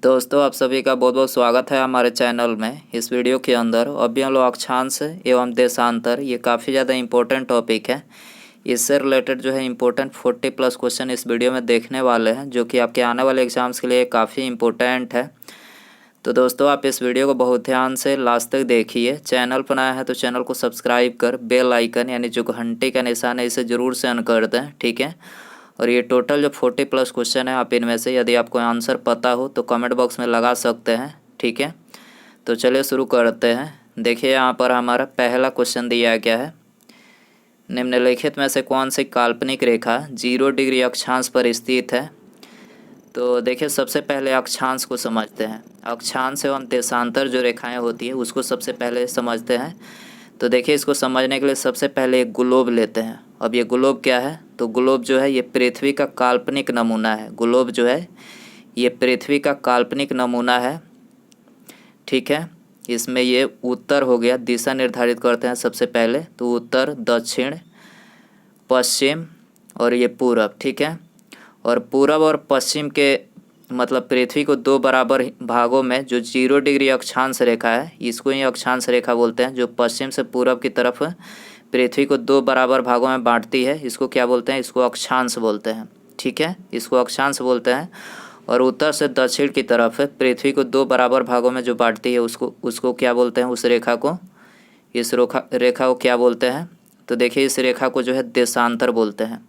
दोस्तों, आप सभी का बहुत बहुत स्वागत है हमारे चैनल में। इस वीडियो के अंदर अवयव अक्षांश एवं देशांतर ये काफ़ी ज़्यादा इम्पोर्टेंट टॉपिक है। इससे रिलेटेड जो है इम्पोर्टेंट 40+ क्वेश्चन इस वीडियो में देखने वाले हैं, जो कि आपके आने वाले एग्जाम्स के लिए काफ़ी इम्पोर्टेंट है। तो दोस्तों, आप इस वीडियो को बहुत ध्यान से लास्ट तक देखिए। चैनल पर नया है तो चैनल को सब्सक्राइब कर बेल आइकन यानी जो घंटे का निशान है इसे ज़रूर से ऑन कर दें, ठीक है। और ये टोटल जो 40+ क्वेश्चन है, आप इनमें से यदि आपको आंसर पता हो तो कमेंट बॉक्स में लगा सकते हैं, ठीक है। तो चलिए शुरू करते हैं। देखिए यहाँ पर हमारा पहला क्वेश्चन दिया गया है, निम्नलिखित में से कौन सी काल्पनिक रेखा 0 डिग्री अक्षांश पर स्थित है। तो देखिए सबसे पहले अक्षांश को समझते हैं। अक्षांश एवं देशांतर जो रेखाएं होती है उसको सबसे पहले समझते हैं। तो देखिए इसको समझने के लिए सबसे पहले एक ग्लोब लेते हैं। अब ये ग्लोब क्या है, तो ग्लोब जो है ये पृथ्वी का काल्पनिक नमूना है। ग्लोब जो है ये पृथ्वी का काल्पनिक नमूना है, ठीक है। इसमें ये उत्तर हो गया, दिशा निर्धारित करते हैं सबसे पहले, तो उत्तर, दक्षिण, पश्चिम और ये पूरब, ठीक है। और पूरब और पश्चिम के मतलब पृथ्वी को दो बराबर भागों में जो 0 डिग्री अक्षांश रेखा है, इसको ही अक्षांश रेखा बोलते हैं। जो पश्चिम से पूरब की तरफ पृथ्वी को दो बराबर भागों में बांटती है, इसको क्या बोलते हैं, इसको अक्षांश बोलते हैं, ठीक है। इसको अक्षांश बोलते हैं। और उत्तर से दक्षिण की तरफ पृथ्वी को दो बराबर भागों में जो बांटती है उसको क्या बोलते हैं, उस रेखा को, इस रेखा को क्या बोलते हैं। तो देखिए इस रेखा को जो है देशांतर बोलते हैं,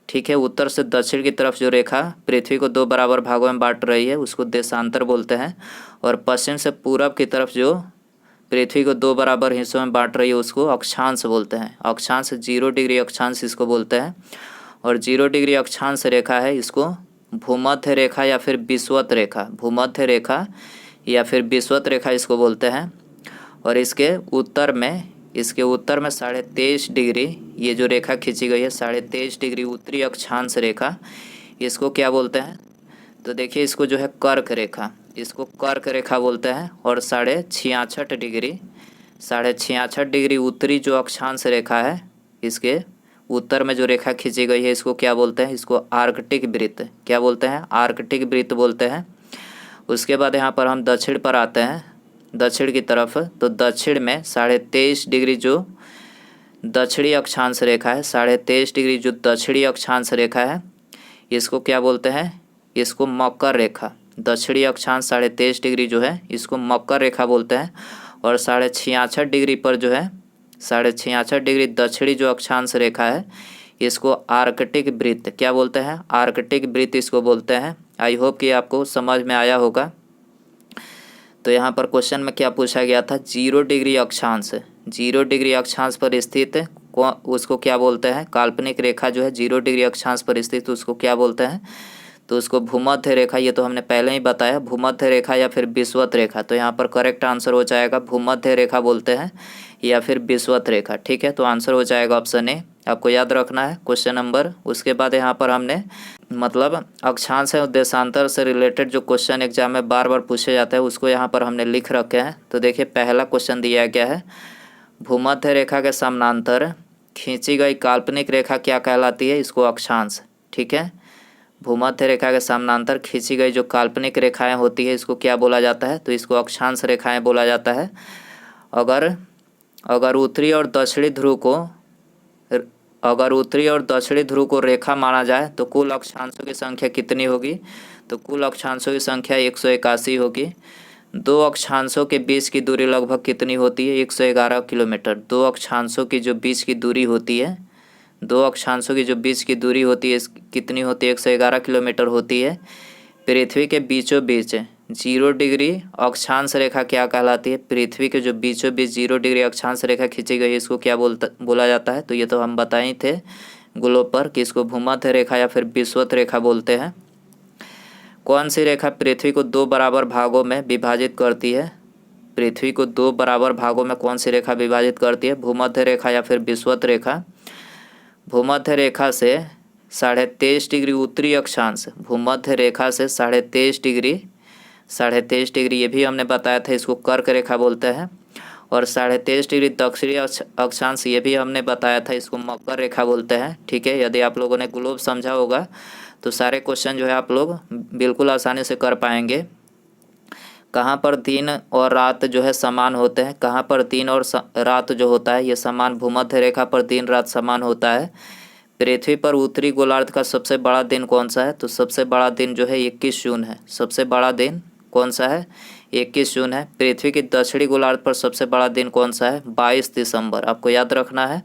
ठीक है। उत्तर से दक्षिण की तरफ जो रेखा पृथ्वी को दो बराबर भागों में बांट रही है उसको देशांतर बोलते हैं। और पश्चिम से पूरब की तरफ जो पृथ्वी को दो बराबर हिस्सों में बांट रही है उसको अक्षांश बोलते हैं। अक्षांश 0 डिग्री अक्षांश इसको बोलते हैं। और 0 डिग्री अक्षांश रेखा है, इसको भूमध्य रेखा या फिर विषुवत रेखा, भूमध्य रेखा या फिर विषुवत रेखा इसको बोलते हैं। और इसके उत्तर में 23.5 डिग्री ये जो रेखा खींची गई है, 23.5 डिग्री उत्तरी अक्षांश रेखा, इसको क्या बोलते हैं, तो देखिए इसको जो है कर्क रेखा, इसको कर्क रेखा बोलते हैं। और 66.5 डिग्री उत्तरी जो अक्षांश रेखा है, इसके उत्तर में जो रेखा खींची गई है इसको क्या बोलते हैं, इसको आर्कटिक वृत्त, क्या बोलते हैं, आर्कटिक वृत्त बोलते हैं। उसके बाद यहाँ पर हम दक्षिण पर आते हैं, दक्षिण की तरफ। तो दक्षिण में 23.5 डिग्री जो दक्षिणी अक्षांश रेखा है, 23.5 डिग्री जो दक्षिणी अक्षांश रेखा है, इसको क्या बोलते हैं, इसको मकर रेखा। दक्षिणी अक्षांश 23.5 डिग्री जो है इसको मकर रेखा बोलते हैं। और 66.5 डिग्री पर जो है 66.5 डिग्री दक्षिणी जो अक्षांश रेखा है इसको आर्कटिक वृत्त क्या बोलते हैं, आर्कटिक वृत्त इसको बोलते हैं। आई होप कि आपको समझ में आया होगा। तो यहाँ पर क्वेश्चन में क्या पूछा गया था, 0 डिग्री अक्षांश, 0 डिग्री अक्षांश पर स्थित उसको क्या बोलते हैं, काल्पनिक रेखा जो है 0 डिग्री अक्षांश पर स्थित उसको क्या बोलते हैं, तो उसको भूमध्य रेखा, ये तो हमने पहले ही बताया, भूमध्य रेखा या फिर विषुवत रेखा। तो यहाँ पर करेक्ट आंसर हो जाएगा भूमध्य रेखा बोलते हैं या फिर विषुवत रेखा, ठीक है। तो आंसर हो जाएगा ऑप्शन ए, आपको याद रखना है क्वेश्चन नंबर। उसके बाद यहाँ पर हमने मतलब अक्षांश और देशांतर से रिलेटेड जो क्वेश्चन एग्जाम में बार बार पूछे जाते हैं उसको यहाँ पर हमने लिख रखे हैं। तो देखिए पहला क्वेश्चन दिया गया है, भूमध्य रेखा के समानांतर खींची गई काल्पनिक रेखा क्या कहलाती है, इसको अक्षांश, ठीक है। भूमध्य रेखा के समानांतर खींची गई जो काल्पनिक रेखाएं होती है इसको क्या बोला जाता है, तो इसको अक्षांश रेखाएं बोला जाता है। अगर उत्तरी और दक्षिणी ध्रुव को रेखा माना जाए तो कुल अक्षांशों की संख्या कितनी होगी, तो कुल अक्षांशों की संख्या 181 होगी। दो अक्षांशों के बीच की दूरी लगभग कितनी होती है, 111 किलोमीटर। दो अक्षांशों की जो बीच की दूरी होती है, दो अक्षांशों की जो बीच की दूरी होती है कितनी होती है, 111 किलोमीटर होती है। पृथ्वी के बीचों बीच 0 डिग्री अक्षांश रेखा क्या कहलाती है, पृथ्वी के जो बीचों बीच 0 डिग्री अक्षांश रेखा खींची गई है इसको क्या बोला जाता है, तो ये तो हम बताए ही थे ग्लोब पर कि इसको भूमध्य रेखा या फिर विषुवत रेखा बोलते हैं। कौन सी रेखा पृथ्वी को दो बराबर भागों में विभाजित करती है, पृथ्वी को दो बराबर भागों में कौन सी रेखा विभाजित करती है, भूमध्य रेखा या फिर विषुवत रेखा। भूमध्य रेखा से 23.5 डिग्री उत्तरी अक्षांश, भूमध्य रेखा से 23.5 डिग्री ये भी हमने बताया था, इसको कर्क रेखा बोलते हैं। और 23.5 डिग्री दक्षिणी अक्षांश ये भी हमने बताया था, इसको मकर रेखा बोलते हैं, ठीक है। यदि आप लोगों ने ग्लोब समझा होगा तो सारे क्वेश्चन जो है आप लोग बिल्कुल आसानी से कर पाएंगे। कहाँ पर दिन और रात जो है समान होते हैं, कहाँ पर दिन और रात जो होता है ये समान भूमध्य रेखा पर दिन रात समान होता है। पृथ्वी पर उत्तरी गोलार्ध का सबसे बड़ा दिन कौन सा है? तो सबसे बड़ा दिन जो है 21 जून है। सबसे बड़ा दिन कौन सा है? 21 जून है। पृथ्वी की दक्षिणी गोलार्ध पर सबसे बड़ा दिन कौन सा है? 22 दिसंबर। आपको याद रखना है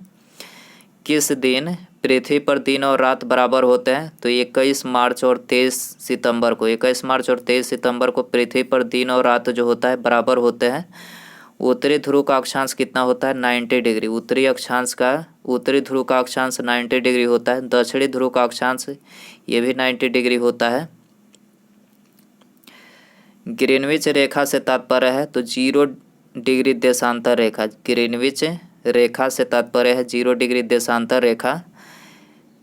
किस दिन पृथ्वी पर दिन और रात बराबर होते हैं? तो 21 मार्च और 23 सितंबर को 21 मार्च और 23 सितंबर को पृथ्वी पर दिन और रात जो होता है बराबर होते हैं। उत्तरी ध्रुव का अक्षांश कितना होता है? 90 डिग्री। उत्तरी ध्रुव का अक्षांश 90 डिग्री होता है। दक्षिणी ध्रुव का अक्षांश ये भी 90 डिग्री होता है। ग्रीनविच रेखा से तात्पर्य है तो 0 डिग्री देशांतर रेखा। ग्रीनविच रेखा से तात्पर्य है 0 डिग्री देशांतर रेखा।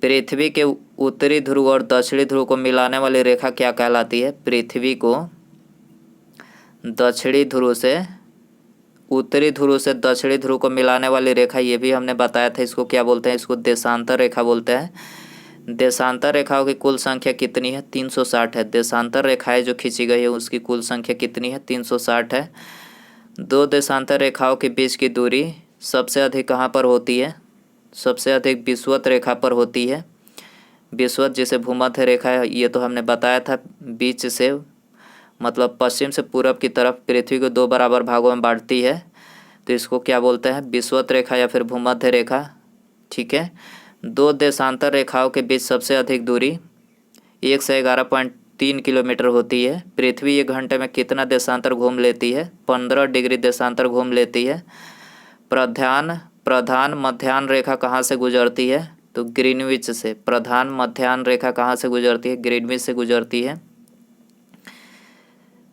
पृथ्वी के उत्तरी ध्रुव और दक्षिणी ध्रुव को मिलाने वाली रेखा क्या कहलाती है? पृथ्वी को दक्षिणी ध्रुव से उत्तरी ध्रुव से दक्षिणी ध्रुव को मिलाने वाली रेखा, ये भी हमने बताया था, इसको क्या बोलते हैं? इसको देशांतर रेखा बोलते हैं। देशांतर रेखाओं की कुल संख्या कितनी है? 360 है। देशांतर रेखाएं जो खींची गई है उसकी कुल संख्या कितनी है? 360 है। दो देशांतर रेखाओं के बीच की दूरी सबसे अधिक कहाँ पर होती है? सबसे अधिक विषुवत रेखा पर होती है। विषुवत जिसे भूमध्य रेखा है, ये तो हमने बताया था, बीच से मतलब पश्चिम से पूरब की तरफ पृथ्वी को 2 बराबर भागों में बांटती है, तो इसको क्या बोलते हैं? विषुवत रेखा या फिर भूमध्य रेखा। ठीक है। दो देशांतर रेखाओं के बीच सबसे अधिक दूरी 111.3 किलोमीटर होती है। पृथ्वी 1 घंटे में कितना देशांतर घूम लेती है? 15 डिग्री देशांतर घूम लेती है। प्रधान मध्याह्न रेखा कहाँ से गुजरती है? तो ग्रीनविच से। प्रधान मध्याह्न रेखा कहाँ से गुजरती है? ग्रीनविच से गुजरती है।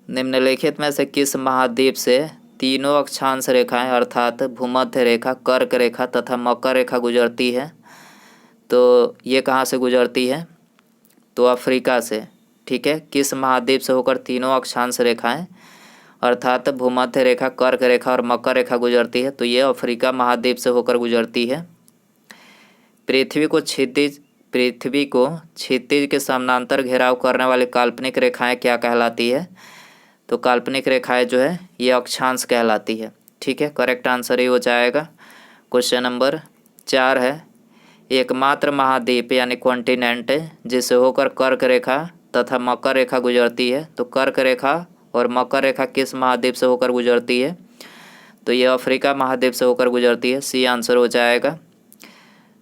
निम्नलिखित में से किस महाद्वीप से तीनों अक्षांश रेखाएं अर्थात भूमध्य रेखा, कर्क रेखा तथा मकर रेखा गुजरती है? तो ये कहाँ से गुजरती है? तो अफ्रीका से। ठीक है। किस महाद्वीप से होकर तीनों अक्षांश रेखाएं अर्थात भूमध्य रेखा, कर्क रेखा और मकर रेखा गुजरती है? तो ये अफ्रीका महाद्वीप से होकर गुजरती है। पृथ्वी को क्षितिज के समानांतर घेराव करने वाली काल्पनिक रेखाएं क्या कहलाती है? तो काल्पनिक रेखाएं जो है ये अक्षांश कहलाती है। ठीक है। करेक्ट आंसर ये हो जाएगा। क्वेश्चन नंबर 4 है, एकमात्र महाद्वीप यानी कॉन्टिनेंट जिसे होकर कर्क रेखा तथा मकर रेखा गुजरती है? तो कर्क रेखा और मकर रेखा किस महाद्वीप से होकर गुजरती है? तो ये अफ्रीका महाद्वीप से होकर गुजरती है। सी आंसर हो जाएगा।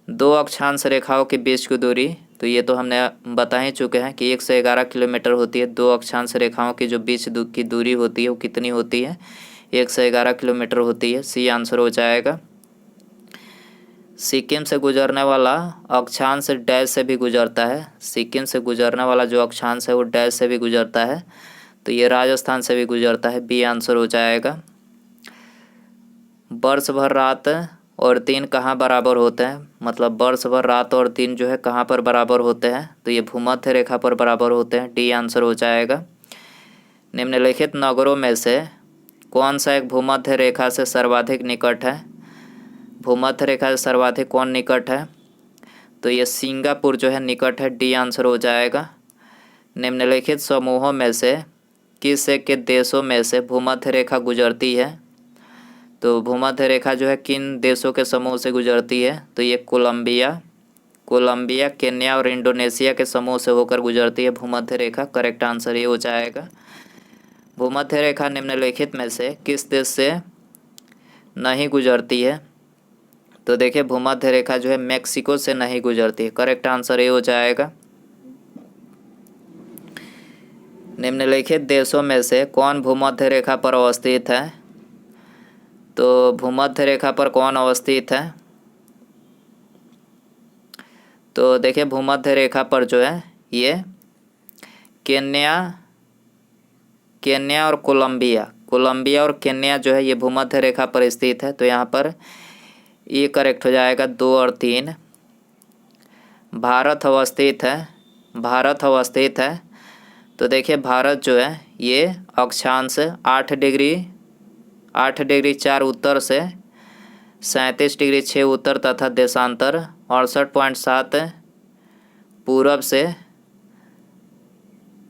दो अक्षांश रेखाओं के बीच की दूरी, तो ये तो हमने बता ही चुके हैं कि 111 किलोमीटर होती है। दो अक्षांश रेखाओं की जो बीच की दूरी होती है वो कितनी होती है? 111 किलोमीटर होती है। सी आंसर हो जाएगा। सिक्किम से गुजरने वाला अक्षांश डैश से भी गुजरता है। सिक्किम से गुजरने वाला जो अक्षांश है वो डैश से भी गुजरता है, तो ये राजस्थान से भी गुजरता है। बी आंसर हो जाएगा। वर्ष भर रात और दिन कहाँ बराबर होते हैं? मतलब वर्ष भर रात और दिन जो है कहाँ पर बराबर होते हैं? तो ये भूमध्य रेखा पर बराबर होते हैं। डी आंसर हो जाएगा। निम्नलिखित नगरों में से कौन सा एक भूमध्य रेखा से सर्वाधिक निकट है? भूमध्य रेखा से सर्वाधिक कौन निकट है? तो ये सिंगापुर जो है निकट है। डी आंसर हो जाएगा। निम्नलिखित समूहों में से किस एक के देशों में से भूमध्य रेखा गुजरती है? तो भूमध्य रेखा जो है किन देशों के समूह से गुजरती है? तो ये कोलंबिया, केन्या और इंडोनेशिया के समूह से होकर गुजरती है भूमध्य रेखा। करेक्ट आंसर ये हो जाएगा। भूमध्य रेखा निम्नलिखित में से किस देश से नहीं गुजरती है? तो देखिए भूमध्य रेखा जो है मेक्सिको से नहीं गुजरती है। करेक्ट आंसर ये हो जाएगा। निम्नलिखित देशों में से कौन भूमध्य रेखा पर अवस्थित है? तो भूमध्य रेखा पर कौन अवस्थित है? तो देखिए भूमध्य रेखा पर जो है ये केन्या और कोलंबिया और केन्या जो है ये भूमध्य रेखा पर स्थित है। तो यहाँ पर ये करेक्ट हो जाएगा 2 और 3। भारत अवस्थित है। तो देखिए भारत जो है ये अक्षांश 8 डिग्री 4 उत्तर से 37 डिग्री 6 उत्तर तथा देशांतर 68.7 पूरब से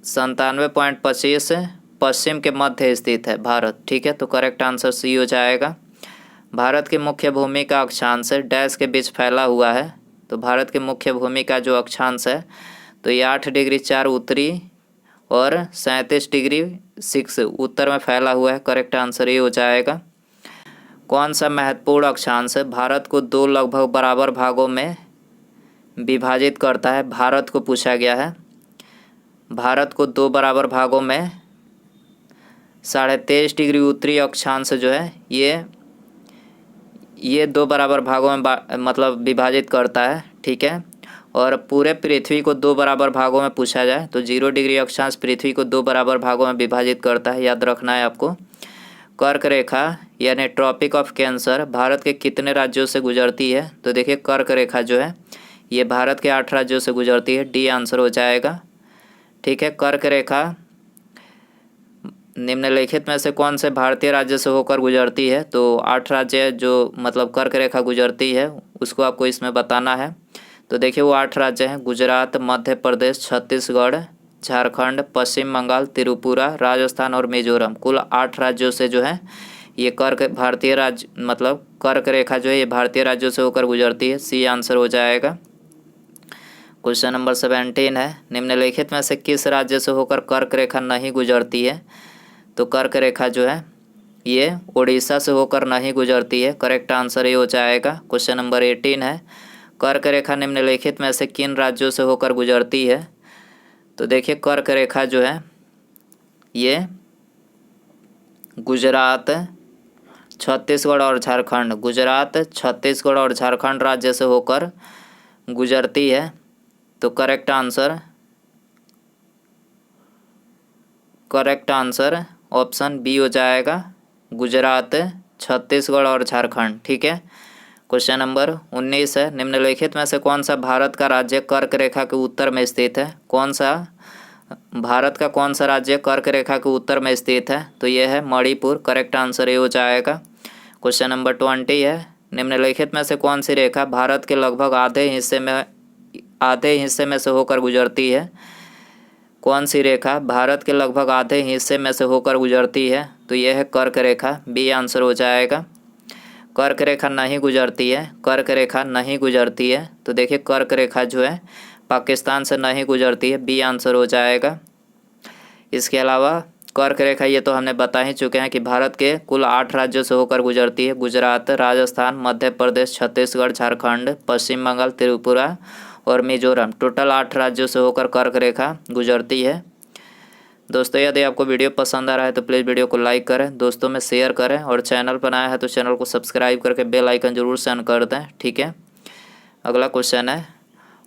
97.25 पश्चिम के मध्य स्थित है भारत। ठीक है, तो करेक्ट आंसर सी हो जाएगा। भारत की मुख्य भूमि का अक्षांश डैश के बीच फैला हुआ है। तो भारत की मुख्य भूमि का जो अक्षांश है तो ये 8 डिग्री 4 उत्तरी और 37 डिग्री 6 उत्तर में फैला हुआ है। करेक्ट आंसर ये हो जाएगा। कौन सा महत्वपूर्ण अक्षांश भारत को दो लगभग बराबर भागों में विभाजित करता है? भारत को पूछा गया है। भारत को दो बराबर भागों में 23.5 डिग्री उत्तरी अक्षांश जो है ये दो बराबर भागों में मतलब विभाजित करता है। ठीक है, और पूरे पृथ्वी को दो बराबर भागों में पूछा जाए तो 0 डिग्री अक्षांश पृथ्वी को दो बराबर भागों में विभाजित करता है। याद रखना है आपको। कर्क रेखा यानी ट्रॉपिक ऑफ कैंसर भारत के कितने राज्यों से गुजरती है? तो देखिए कर्क रेखा जो है ये भारत के 8 राज्यों से गुजरती है। डी आंसर हो जाएगा। ठीक है, कर्क रेखा निम्नलिखित में से कौन से भारतीय राज्य से होकर गुजरती है? तो 8 राज्य जो मतलब कर्क रेखा गुजरती है उसको आपको इसमें बताना है। तो देखिए वो 8 राज्य हैं: गुजरात, मध्य प्रदेश, छत्तीसगढ़, झारखंड, पश्चिम बंगाल, त्रिपुरा, राजस्थान और मिजोरम। कुल 8 राज्यों से जो है ये कर्क भारतीय राज्य मतलब कर्क रेखा जो है ये भारतीय राज्यों से होकर गुजरती है। सी आंसर हो जाएगा। क्वेश्चन नंबर 17 है, निम्नलिखित में से किस राज्य से होकर कर्क रेखा नहीं गुजरती है? तो कर्क रेखा जो है ये उड़ीसा से होकर नहीं गुजरती है। करेक्ट आंसर ये हो जाएगा। क्वेश्चन नंबर 18 है, कर्क रेखा निम्नलिखित में से किन राज्यों से होकर गुजरती है? तो देखिए कर्क रेखा जो है ये गुजरात, छत्तीसगढ़ और झारखंड, गुजरात, छत्तीसगढ़ और झारखंड राज्य से होकर गुजरती है। तो करेक्ट आंसर ऑप्शन बी हो जाएगा, गुजरात, छत्तीसगढ़ और झारखंड। ठीक है, क्वेश्चन नंबर 19 है, निम्नलिखित में से कौन सा भारत का राज्य कर्क रेखा के उत्तर में स्थित है? भारत का कौन सा राज्य कर्क रेखा के उत्तर में स्थित है? तो यह है मणिपुर। करेक्ट आंसर ये हो जाएगा। क्वेश्चन नंबर 20 है, निम्नलिखित में से कौन सी रेखा भारत के लगभग आधे हिस्से में से होकर गुजरती है? कौन सी रेखा भारत के लगभग आधे हिस्से में से होकर गुजरती है? तो यह है कर्क रेखा। बी आंसर हो जाएगा। कर्क रेखा नहीं गुजरती है, कर्क रेखा नहीं गुजरती है। तो देखिए कर्क रेखा जो है पाकिस्तान से नहीं गुजरती है। बी आंसर हो जाएगा। इसके अलावा कर्क रेखा ये तो हमने बता ही चुके हैं कि भारत के कुल 8 राज्यों से होकर गुजरती है: गुजरात, राजस्थान, मध्य प्रदेश, छत्तीसगढ़, झारखंड, पश्चिम बंगाल, त्रिपुरा और मिजोरम। टोटल 8 राज्यों से होकर कर्क रेखा गुजरती है। दोस्तों यदि आपको वीडियो पसंद आ रहा है तो प्लीज़ वीडियो को लाइक करें, दोस्तों में शेयर करें और चैनल पर आया है तो चैनल को सब्सक्राइब करके बेल आइकन जरूर से ऑन कर दें। ठीक है, अगला क्वेश्चन है,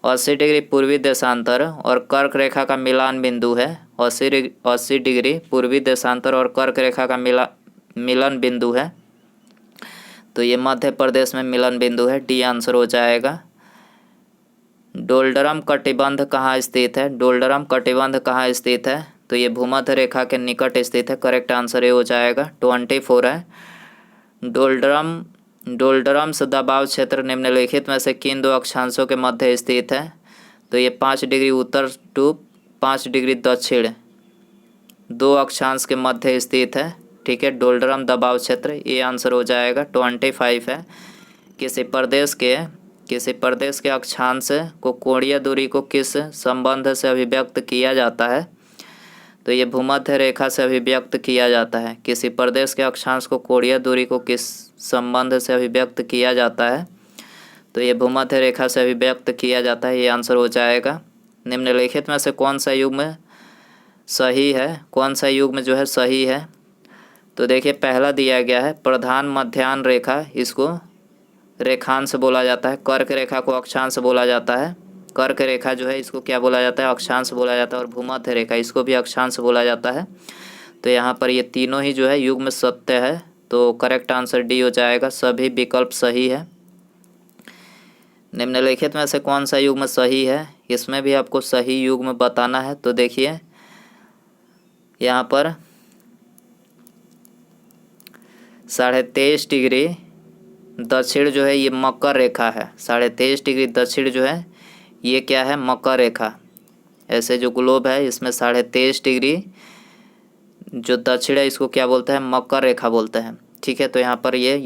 80 डिग्री पूर्वी देशांतर और कर्क रेखा का मिलान बिंदु है। 80 डिग्री पूर्वी देशांतर और कर्क रेखा का मिलन बिंदु है। तो ये मध्य प्रदेश में मिलन बिंदु है। डी आंसर हो जाएगा। डोल्डरम कटिबंध कहाँ स्थित है? डोल्डरम कटिबंध कहाँ स्थित है? तो ये भूमध्य रेखा के निकट स्थित है। करेक्ट आंसर ये हो जाएगा। 24 है, डोल्डरम्स दबाव क्षेत्र निम्नलिखित में से किन दो अक्षांशों के मध्य स्थित है? तो ये 5 डिग्री उत्तर टू 5 डिग्री दक्षिण दो अक्षांश के मध्य स्थित है। ठीक है, डोल्डरम दबाव क्षेत्र ये आंसर हो जाएगा। 25 है, किसी प्रदेश के अक्षांश को कोणीय दूरी को किस संबंध से अभिव्यक्त किया जाता है? तो ये भूमध्य रेखा से अभिव्यक्त किया जाता है। किसी प्रदेश के अक्षांश को कोणीय दूरी को किस संबंध से अभिव्यक्त किया जाता है? तो ये भूमध्य रेखा से अभिव्यक्त किया जाता है। ये आंसर हो जाएगा। निम्नलिखित में से कौन सा युग्म सही है? कौन सा युग्म जो है सही है? तो देखिए पहला दिया गया है प्रधान मध्याह्न रेखा, इसको रेखांश बोला जाता है। कर्क रेखा को अक्षांश बोला जाता है। कर्क रेखा जो है इसको क्या बोला जाता है? अक्षांश बोला जाता है। और भूमध्य रेखा इसको भी अक्षांश बोला जाता है। तो यहाँ पर ये तीनों ही जो है युग्म सत्य है। तो करेक्ट आंसर डी हो जाएगा। सभी विकल्प सही है। निम्नलिखित में से कौन सा युग्म सही है? इसमें भी आपको सही युग्म बताना है। तो देखिए यहाँ पर 23.5 डिग्री दक्षिण जो है ये मकर रेखा है। 23.5 डिग्री दक्षिण जो है ये क्या है? मकर रेखा। ऐसे जो ग्लोब है इसमें 23.5 डिग्री जो दक्षिण है इसको क्या बोलते हैं, मकर रेखा बोलते हैं। ठीक है, तो यहाँ पर ये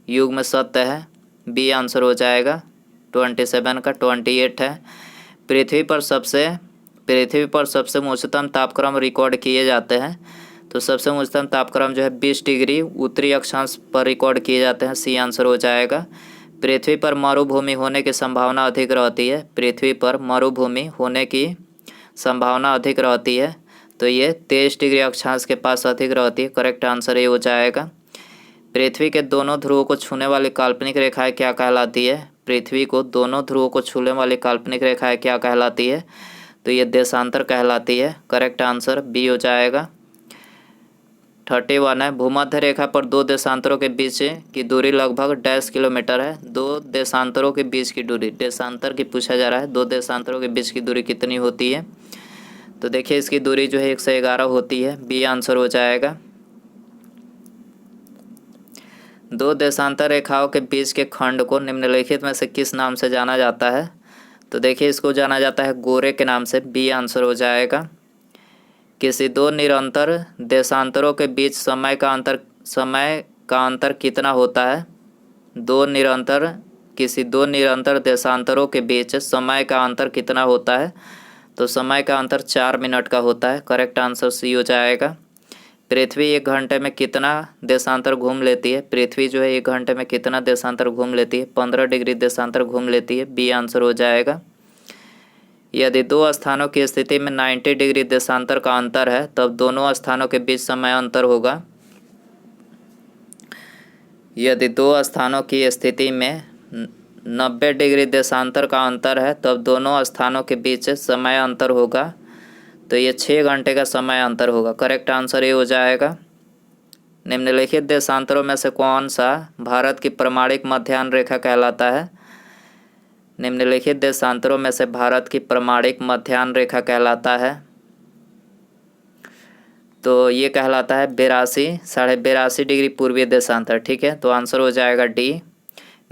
युग्म सत्य है, बी आंसर हो जाएगा। 27 का 28 है। पृथ्वी पर सबसे उच्चतम तापक्रम रिकॉर्ड किए जाते हैं। तो सबसे उच्चतम तापक्रम जो है 20 डिग्री उत्तरी अक्षांश पर रिकॉर्ड किए जाते हैं, सी आंसर हो जाएगा। पृथ्वी पर मरुभूमि होने की संभावना अधिक रहती है, पृथ्वी पर मरुभूमि होने की संभावना अधिक रहती है, तो ये 23 डिग्री अक्षांश के पास अधिक रहती है, करेक्ट आंसर ये हो जाएगा। पृथ्वी के दोनों ध्रुवों को छूने वाली काल्पनिक रेखाएं क्या कहलाती है, पृथ्वी को दोनों ध्रुवों को छूने वाली काल्पनिक रेखाएं क्या कहलाती है, तो ये देशांतर कहलाती है, करेक्ट आंसर बी हो जाएगा। 31 है, भूमध्य रेखा पर दो देशांतरों के बीच की दूरी लगभग डैश किलोमीटर है। दो देशांतरों के बीच की दूरी, देशांतर की पूछा जा रहा है, दो देशांतरों के बीच की दूरी कितनी होती है, तो देखिए इसकी दूरी जो है 111 होती है, बी आंसर हो जाएगा। दो देशांतर रेखाओं के बीच के खंड को निम्नलिखित में से किस नाम से जाना जाता है, तो देखिए इसको जाना जाता है गोरे के नाम से, बी आंसर हो जाएगा। किसी दो निरंतर देशांतरों के बीच समय का अंतर कितना होता है, किसी दो निरंतर देशांतरों के बीच समय का अंतर कितना होता है, तो समय का अंतर 4 मिनट का होता है, करेक्ट आंसर सी हो जाएगा। पृथ्वी 1 घंटे में कितना देशांतर घूम लेती है, पृथ्वी जो है 1 घंटे में कितना देशांतर घूम लेती है, 15 डिग्री देशांतर घूम लेती है, बी आंसर हो जाएगा। यदि दो स्थानों की स्थिति में 90 डिग्री देशांतर का अंतर है, तब दोनों स्थानों के बीच समय अंतर होगा। यदि दो स्थानों की स्थिति में 90 डिग्री देशांतर का अंतर है, तब दोनों स्थानों के बीच समय अंतर होगा, तो ये 6 घंटे का समय अंतर होगा, करेक्ट आंसर ये हो जाएगा। निम्नलिखित देशांतरों में से कौन सा भारत की प्रमाणिक मध्याह्न रेखा कहलाता है, निम्नलिखित देशांतरों में से भारत की प्रमाणिक मध्याह्न रेखा कहलाता है, तो ये कहलाता है 82.5 डिग्री पूर्वीय देशांतर। ठीक है, तो आंसर हो जाएगा डी।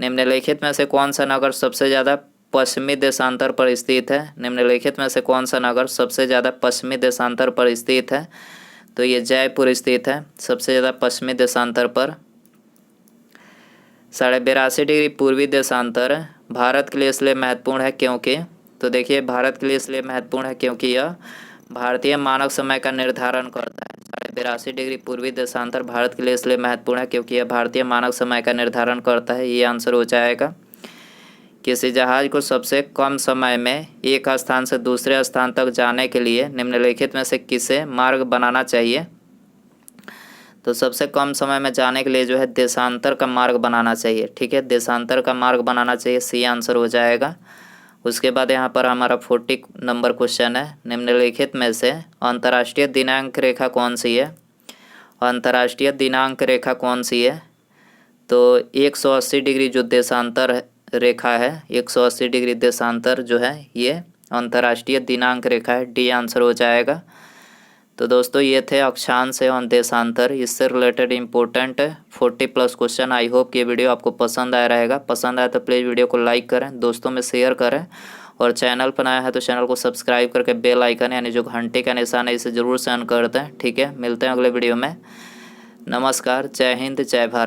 निम्नलिखित में से कौन सा नगर सबसे ज़्यादा पश्चिमी देशांतर पर स्थित है, निम्नलिखित में से कौन सा नगर सबसे ज़्यादा पश्चिमी देशांतर पर स्थित है, तो ये जयपुर स्थित है सबसे ज़्यादा पश्चिमी देशांतर पर। 82.5 डिग्री पूर्वी देशांतर भारत के लिए इसलिए महत्वपूर्ण है क्योंकि, तो देखिए भारत के लिए इसलिए महत्वपूर्ण है क्योंकि यह भारतीय मानक समय का निर्धारण करता है। 82.5 डिग्री पूर्वी देशांतर भारत के लिए इसलिए महत्वपूर्ण है क्योंकि यह भारतीय मानक समय का निर्धारण करता है, ये आंसर हो जाएगा। किसी जहाज को सबसे कम समय में एक स्थान से दूसरे स्थान तक जाने के लिए निम्नलिखित में से किसे मार्ग बनाना चाहिए, तो सबसे कम समय में जाने के लिए जो है देशांतर का मार्ग बनाना चाहिए। ठीक है, देशांतर का मार्ग बनाना चाहिए, सी आंसर हो जाएगा। उसके बाद यहाँ पर हमारा 40 नंबर क्वेश्चन है, निम्नलिखित में से अंतर्राष्ट्रीय दिनांक रेखा कौन सी है, अंतर्राष्ट्रीय दिनांक रेखा कौन सी है, तो 180 डिग्री जो देशांतर रेखा है, 180 डिग्री देशांतर जो है ये अंतर्राष्ट्रीय दिनांक रेखा है, डी आंसर हो जाएगा। तो दोस्तों ये थे अक्षांश एवं देशांतर, इससे related important 40+ question. I hope कि ये वीडियो आपको पसंद आया रहेगा, पसंद आया तो प्लीज़ वीडियो को लाइक करें, दोस्तों में शेयर करें, और चैनल पर आया है तो चैनल को सब्सक्राइब करके बेल आइकन यानी जो घंटे का निशान है इसे ज़रूर से ऑन कर दें। ठीक है, मिलते हैं अगले वीडियो में। नमस्कार, जय हिंद, जय भारत।